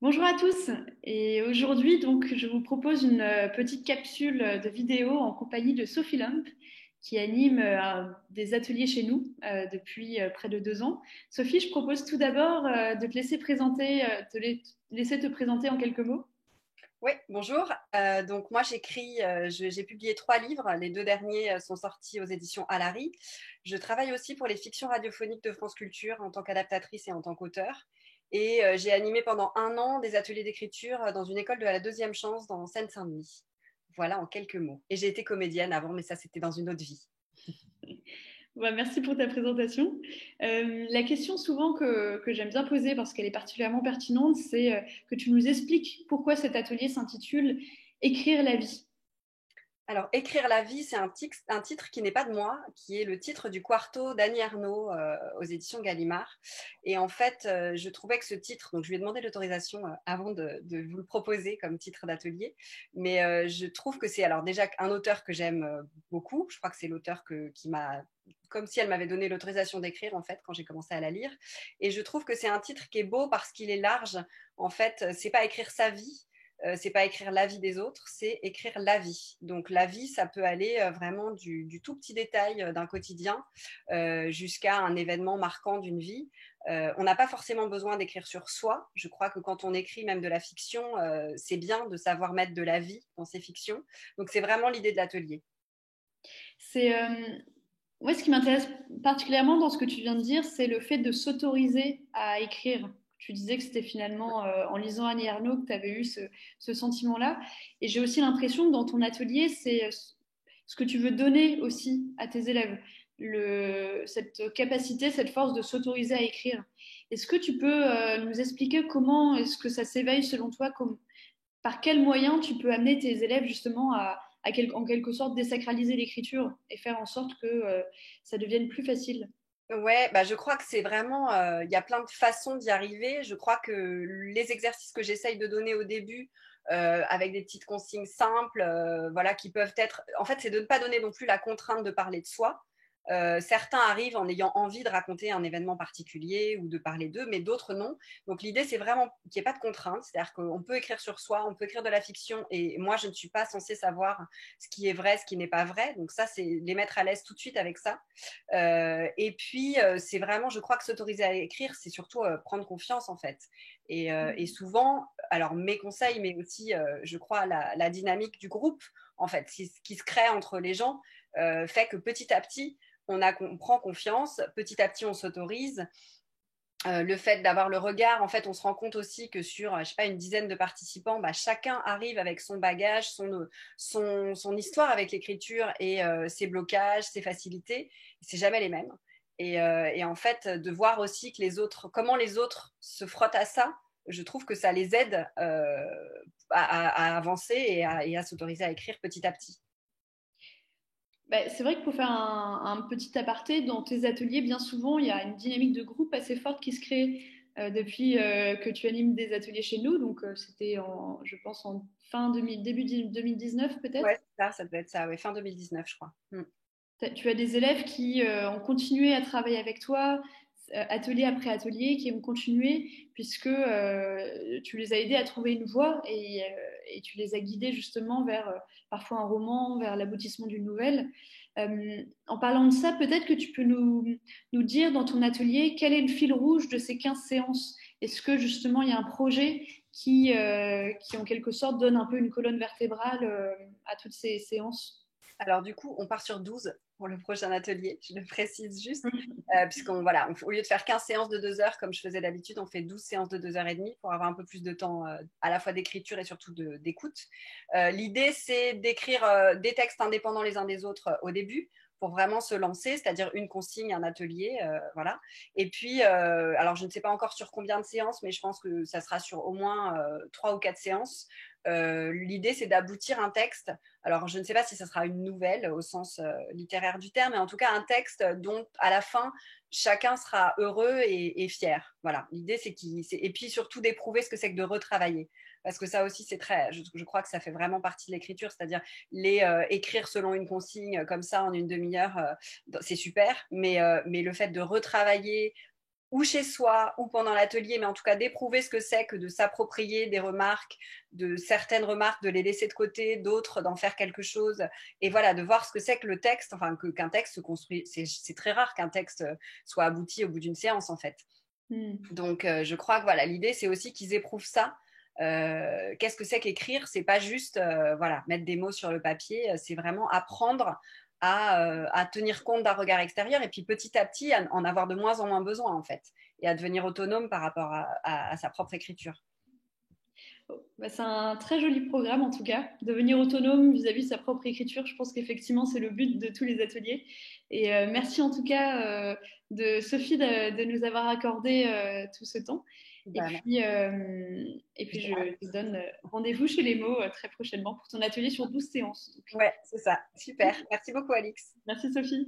Bonjour à tous et aujourd'hui donc je vous propose une petite capsule de vidéo en compagnie de Sophie Lump qui anime des ateliers chez nous depuis près de 2 ans. Sophie, je propose tout d'abord de te laisser présenter, laisser te présenter en quelques mots. Oui, bonjour. Donc moi j'écris, j'ai publié 3 livres. Les 2 derniers sont sortis aux éditions Alary. Je travaille aussi pour les fictions radiophoniques de France Culture en tant qu'adaptatrice et en tant qu'auteur. Et j'ai animé pendant un an des ateliers d'écriture dans une école de la deuxième chance dans Seine-Saint-Denis. Voilà en quelques mots. Et j'ai été comédienne avant, mais ça c'était dans une autre vie. Bah, merci pour ta présentation. La question souvent que j'aime bien poser parce qu'elle est particulièrement pertinente, c'est que tu nous expliques pourquoi cet atelier s'intitule Écrire la vie. Alors, Écrire la vie, c'est un titre qui n'est pas de moi, qui est le titre du quarto d'Annie Ernaux aux éditions Gallimard. Et en fait, je trouvais que ce titre, donc je lui ai demandé l'autorisation avant de vous le proposer comme titre d'atelier, mais je trouve que c'est alors déjà un auteur que j'aime beaucoup. Je crois que c'est l'auteur qui m'a, comme si elle m'avait donné l'autorisation d'écrire en fait quand j'ai commencé à la lire. Et je trouve que c'est un titre qui est beau parce qu'il est large. En fait, c'est pas écrire sa vie, c'est pas écrire la vie des autres, c'est écrire la vie. Donc la vie, ça peut aller vraiment du tout petit détail d'un quotidien jusqu'à un événement marquant d'une vie. On n'a pas forcément besoin d'écrire sur soi. Je crois que quand on écrit même de la fiction, c'est bien de savoir mettre de la vie dans ses fictions. Donc c'est vraiment l'idée de l'atelier. C'est Moi, ce qui m'intéresse particulièrement dans ce que tu viens de dire, c'est le fait de s'autoriser à écrire. Tu disais que c'était finalement en lisant Annie Ernaux que tu avais eu ce sentiment-là. Et j'ai aussi l'impression que dans ton atelier, c'est ce que tu veux donner aussi à tes élèves, cette capacité, cette force de s'autoriser à écrire. Est-ce que tu peux nous expliquer comment est-ce que ça s'éveille selon toi, par quels moyens tu peux amener tes élèves justement en quelque sorte désacraliser l'écriture et faire en sorte que ça devienne plus facile. Ouais, bah je crois que c'est vraiment, il y a plein de façons d'y arriver. Je crois que les exercices que j'essaye de donner au début, avec des petites consignes simples, voilà, qui peuvent être, en fait, c'est de ne pas donner non plus la contrainte de parler de soi. Certains arrivent en ayant envie de raconter un événement particulier ou de parler d'eux, mais d'autres non. Donc l'idée, c'est vraiment qu'il n'y ait pas de contrainte, c'est-à-dire qu'on peut écrire sur soi, on peut écrire de la fiction, et moi, je ne suis pas censée savoir ce qui est vrai, ce qui n'est pas vrai. Donc ça, c'est les mettre à l'aise tout de suite avec ça. Et puis, c'est vraiment, je crois que s'autoriser à écrire, c'est surtout prendre confiance en fait. Et souvent, alors mes conseils, mais aussi, je crois, la dynamique du groupe, en fait, qui se crée entre les gens, fait que petit à petit, on prend confiance, petit à petit, on s'autorise. Le fait d'avoir le regard, en fait, on se rend compte aussi que sur, je sais pas, une dizaine de participants, bah, chacun arrive avec son bagage, son histoire avec l'écriture et ses blocages, ses facilités. C'est jamais les mêmes. Et en fait, de voir aussi que les autres, comment les autres se frottent à ça, je trouve que ça les aide à avancer et à s'autoriser à écrire petit à petit. Bah, c'est vrai que pour faire un petit aparté, dans tes ateliers, bien souvent, il y a une dynamique de groupe assez forte qui se crée depuis que tu animes des ateliers chez nous. Donc, c'était, je pense, en début 2019 peut-être. Ouais, ça devait être ça, ouais, fin 2019, je crois. Mm. Tu as des élèves qui ont continué à travailler avec toi, atelier après atelier, qui ont continué, puisque tu les as aidés à trouver une voie et tu les as guidés justement vers parfois un roman, vers l'aboutissement d'une nouvelle. En parlant de ça, peut-être que tu peux nous dire dans ton atelier quel est le fil rouge de ces 15 séances. Est-ce que justement il y a un projet qui en quelque sorte donne un peu une colonne vertébrale à toutes ces séances? Alors du coup, on part sur 12 pour le prochain atelier, je le précise juste, puisqu'on voilà, au lieu de faire 15 séances de 2 heures comme je faisais d'habitude, on fait 12 séances de 2 heures et demie pour avoir un peu plus de temps à la fois d'écriture et surtout d'écoute. L'idée, c'est d'écrire des textes indépendants les uns des autres au début pour vraiment se lancer, c'est-à-dire une consigne, un atelier, voilà. Et puis, alors je ne sais pas encore sur combien de séances, mais je pense que ça sera sur au moins 3 ou 4 séances. L'idée, c'est d'aboutir un texte. Alors, je ne sais pas si ça sera une nouvelle au sens littéraire du terme, mais en tout cas un texte dont à la fin chacun sera heureux et fier. Voilà. L'idée, et puis surtout d'éprouver ce que c'est que de retravailler, parce que ça aussi c'est très. Je crois que ça fait vraiment partie de l'écriture, c'est-à-dire écrire selon une consigne comme ça en une demi-heure, c'est super, mais le fait de retravailler ou chez soi, ou pendant l'atelier, mais en tout cas d'éprouver ce que c'est que de s'approprier des remarques, de certaines remarques, de les laisser de côté, d'autres d'en faire quelque chose, et voilà, de voir ce que c'est que le texte, enfin qu'un texte se construit. C'est très rare qu'un texte soit abouti au bout d'une séance, en fait. Donc, je crois que voilà, l'idée, c'est aussi qu'ils éprouvent ça. Qu'est-ce que c'est qu'écrire? C'est pas juste voilà, mettre des mots sur le papier, c'est vraiment apprendre à tenir compte d'un regard extérieur et puis petit à petit à en avoir de moins en moins besoin en fait et à devenir autonome par rapport à sa propre écriture. Bah, c'est un très joli programme en tout cas. Devenir autonome vis-à-vis de sa propre écriture, je pense qu'effectivement c'est le but de tous les ateliers. Et merci en tout cas de Sophie de nous avoir accordé tout ce temps. Bah, Et puis je te donne rendez-vous chez les mots très prochainement pour ton atelier sur 12 séances. Donc. ouais, c'est ça. Super. Merci beaucoup, Alix. Merci Sophie.